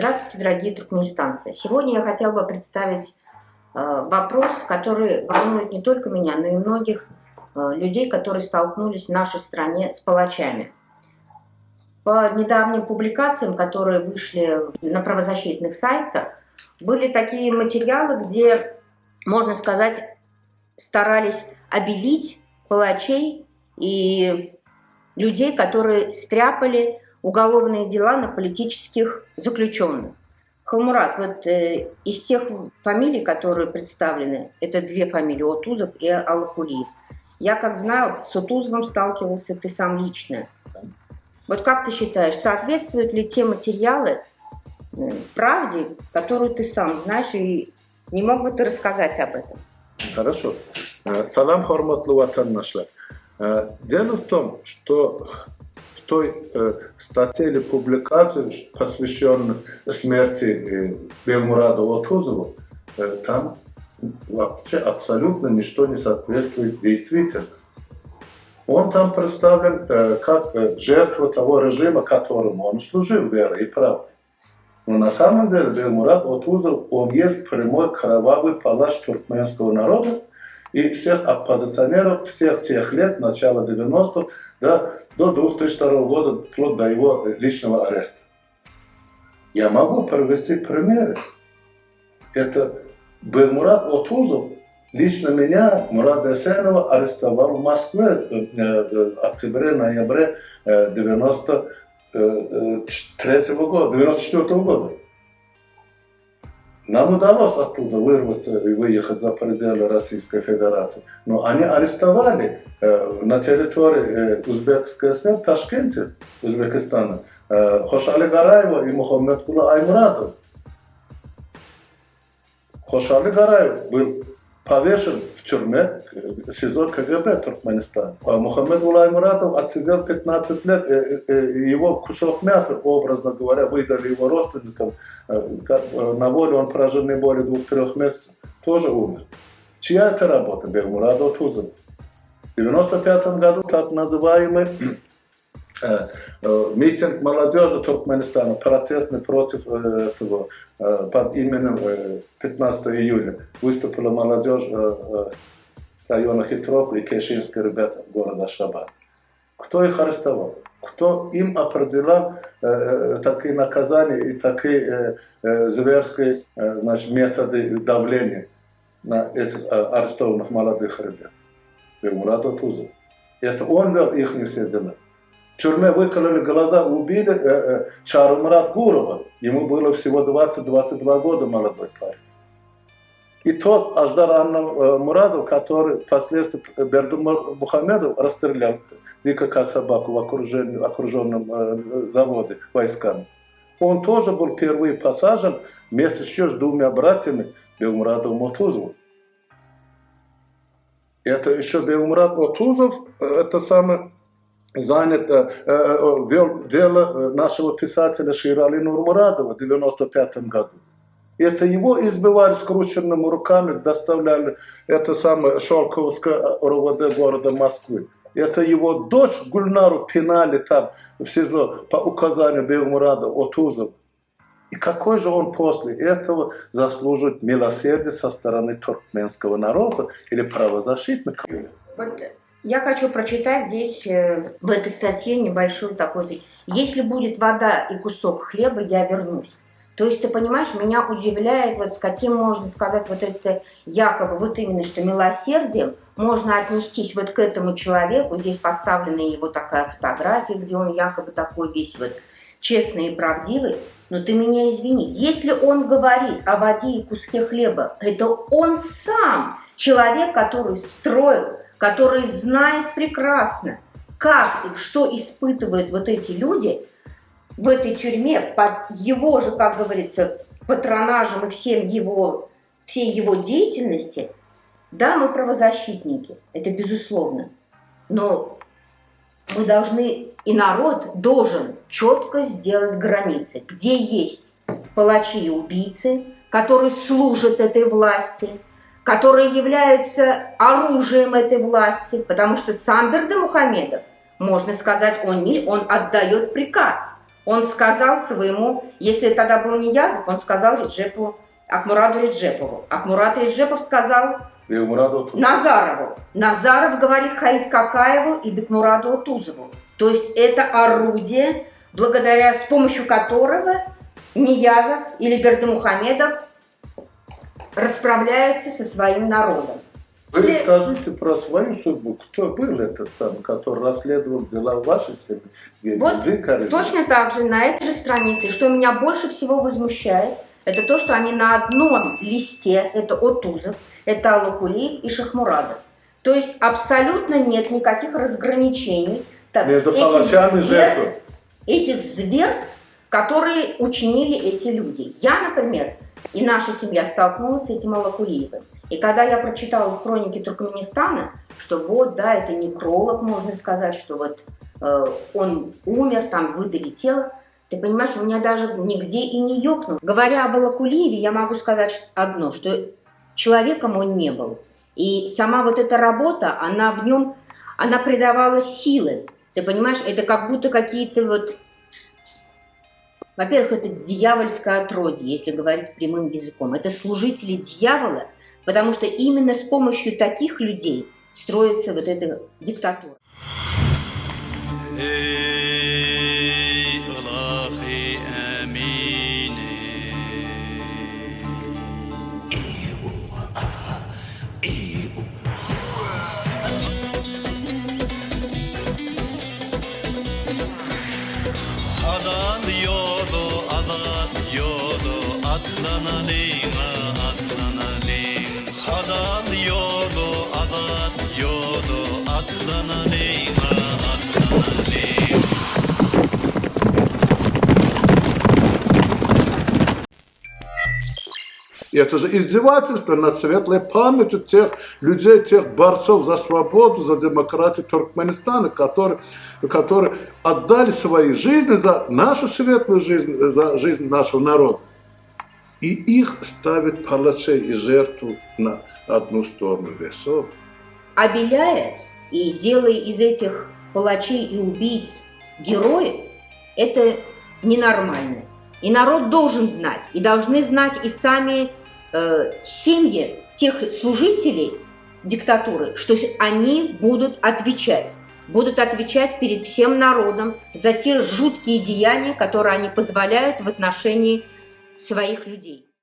Здравствуйте, дорогие туркменистанцы. Сегодня я хотела бы представить вопрос, который волнует не только меня, но и многих людей, которые столкнулись в нашей стране с палачами. По недавним публикациям, которые вышли на правозащитных сайтах, были такие материалы, где, можно сказать, старались обелить палачей и людей, которые стряпали уголовные дела на политических заключенных. Халмурат, вот из тех фамилий, которые представлены, это две фамилии, Отузов и Аллакулиев. Я, как знаю, с Отузовым сталкивался ты сам лично. Вот как ты считаешь, соответствуют ли те материалы правде, которую ты сам знаешь, и не мог бы ты рассказать об этом? Хорошо. Салам, хорматлы ватандашлар. Дело в том, что в той статье или публикации, посвященной смерти Бегмурада Отузова, там вообще абсолютно ничто не соответствует действительности. Он там представлен как жертва того режима, которому он служил, верой и правдой. Но на самом деле Бегмурад Отузов, он есть прямой кровавый палач туркменского народа и всех оппозиционеров всех тех лет, начала 90-х, до 2002 года, вплоть до его личного ареста. Я могу привести примеры. Это Бегмурад Отузов лично меня, Мурада Эсенова, арестовал в Москве в октябре-ноябре 94 года. Нам удалось оттуда вырваться и выехать за пределы Российской Федерации. Но они арестовали на территории Узбекской ССР, в Ташкенте, Узбекистана, Хошали Гараева и Мухаммедкула Аймурадова. Хошали Гараев был повешен в тюрьме СИЗО КГБ Туркменистана. А Мухаммед Аймурадов отсидел 15 лет, его кусок мяса, образно говоря, выдали его родственникам. На воле он прожил не более 2-3 месяцев, тоже умер. Чья это работа? Бегмурада Отузова. В 1995 году так называемый митинг молодежи Туркменистана, протестный против этого, под именем 15 июля, выступила молодежь района Хитроп и Кешинские ребята города Ашхабад. Кто их арестовал? Кто им определял такие наказания и такие зверские методы давления на этих арестованных молодых ребят? Бегмурад Отузов. Это он вел их все дела. В тюрьме выкололи глаза, убили Чарумурат Гурова. Ему было всего 20-22 года, молодой парень. И тот Аждар Мурадов, который впоследствии Бердун Мухамедов расстрелял дико как собаку в окруженном заводе войсками. Он тоже был впервые посажен вместе еще с двумя братьями Бегмурадом Отузовым. Это еще Бегмурад Отузов, это самый занят, вел дело нашего писателя Ширали Нурмурадова в 1995 году. Это его избивали скрученными руками, доставляли это самое Шелковское РОВД города Москвы. Это его дочь Гульнару пинали там в СИЗО по указанию Бегмурада Отузова. И какой же он после этого заслуживает милосердия со стороны туркменского народа или правозащитников? Вот я хочу прочитать здесь, в этой статье, небольшую такой. Если будет вода и кусок хлеба, я вернусь. То есть, ты понимаешь, меня удивляет, вот с каким, можно сказать, вот это якобы, вот именно, что милосердием можно отнестись вот к этому человеку. Здесь поставлена его такая фотография, где он якобы такой весь вот честный и правдивый. Но ты меня извини, если он говорит о воде и куске хлеба, это он сам, человек, который строил, который знает прекрасно, как и что испытывают вот эти люди в этой тюрьме под его же, как говорится, патронажем и всей его деятельности. Да, мы правозащитники, это безусловно, но мы должны, и народ должен четко сделать границы, где есть палачи и убийцы, которые служат этой власти, которые являются оружием этой власти, потому что сам Бердымухамедов, можно сказать, он отдает приказ. Он сказал своему, если тогда был не Язов, он сказал Акмураду Реджепову. Акмурад Реджепов сказал Назарову. Назаров говорит Хаид Какаеву и Бекмураду Отузову. То есть это орудие, с помощью которого Ниязов или Бердымухамедов расправляется со своим народом. Вы расскажите про свою судьбу. Кто был этот самый, который расследовал дела в вашей семье? Вот точно так же на этой же странице, что меня больше всего возмущает, это то, что они на одном листе, это Отузов, это Аллакулиев и Шахмурадов. То есть абсолютно нет никаких разграничений между палачами и жертвой. Этих зверств, которые учинили эти люди. Я, например, и наша семья столкнулась с этим Аллакулиевым. И когда я прочитала в хронике Туркменистана, что вот, да, это некролог, можно сказать, что вот он умер, там выдали тело, ты понимаешь, у меня даже нигде и не ёкнул. Говоря об Аллакулиеве, я могу сказать одно, что человеком он не был. И сама вот эта работа, она в нем, она придавала силы. Ты понимаешь, это как будто какие-то вот... Во-первых, это дьявольское отродье, если говорить прямым языком. Это служители дьявола, потому что именно с помощью таких людей строится вот эта диктатура. И это же издевательство над светлой памятью тех людей, тех борцов за свободу, за демократию Туркменистана, которые отдали свои жизни за нашу светлую жизнь, за жизнь нашего народа. И их ставят палачей и жертву на одну сторону весов. Обеляя и делая из этих палачей и убийц героев, это ненормально. И народ должен знать, и должны знать и сами семьи тех служителей диктатуры, что они будут отвечать перед всем народом за те жуткие деяния, которые они позволяют в отношении своих людей.